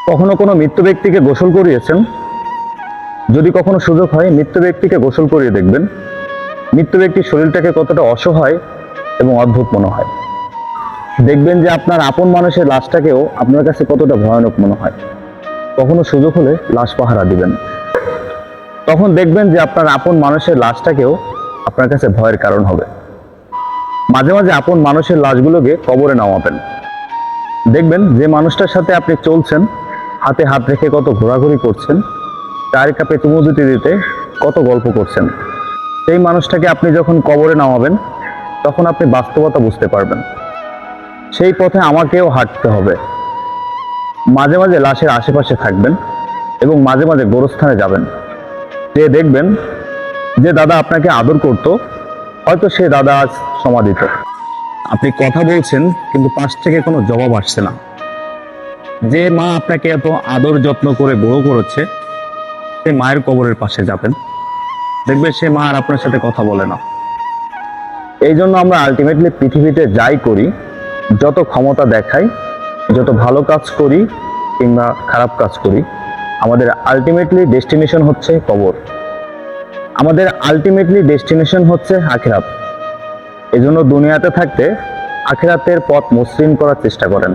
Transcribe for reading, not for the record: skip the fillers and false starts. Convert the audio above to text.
কখনো কোনো মৃত ব্যক্তিকে গোসল করিয়েছেন? যদি কখনো সুযোগ হয় মৃত ব্যক্তিকে গোসল করিয়ে দেখবেন মৃত ব্যক্তির শরীরটাকে কতটা অসহায় এবং অদ্ভুত মনে হয়। দেখবেন যে আপনার আপন মানুষের লাশটাকেও আপনার কাছে কতটা ভয়ানক মনে হয়। কখনো সুযোগ হলে লাশ পাহারা দিবেন, তখন দেখবেন যে আপনার আপন মানুষের লাশটাকেও আপনার কাছে ভয়ের কারণ হবে। মাঝে মাঝে আপন মানুষের লাশগুলোকে কবরে নামাবেন, দেখবেন যে মানুষটার সাথে আপনি চলছেন, হাতে হাত রেখে কত ঘোরাঘুরি করছেন, চায়ের কাপে চুমু দিতে দিতে কত গল্প করছেন, সেই মানুষটাকে আপনি যখন কবরে নামাবেন তখন আপনি বাস্তবতা বুঝতে পারবেন। সেই পথে আমাকেও হাঁটতে হবে। মাঝে মাঝে লাশের আশেপাশে থাকবেন এবং মাঝে মাঝে গোরস্থানে যাবেন, যে দেখবেন যে দাদা আপনাকে আদর করত, হয়তো সে দাদা আজ সমাধিত। আপনি কথা বলছেন কিন্তু পাশ থেকে কোনো জবাব আসছে না। যে মা আপনাকে এত আদর যত্ন করে বড় করেছে, সে মায়ের কবরের পাশে যাবেন, দেখবেন সে মা আর আপনার সাথে কথা বলে না। এই জন্য আমরা আলটিমেটলি পৃথিবীতে যাই করি, যত ক্ষমতা দেখাই, যত ভালো কাজ করি কিংবা খারাপ কাজ করি, আমাদের আলটিমেটলি ডেস্টিনেশন হচ্ছে কবর। আমাদের আলটিমেটলি ডেস্টিনেশন হচ্ছে আখিরাত। এই জন্য দুনিয়াতে থাকতে আখিরাতের পথ মসৃণ করার চেষ্টা করেন।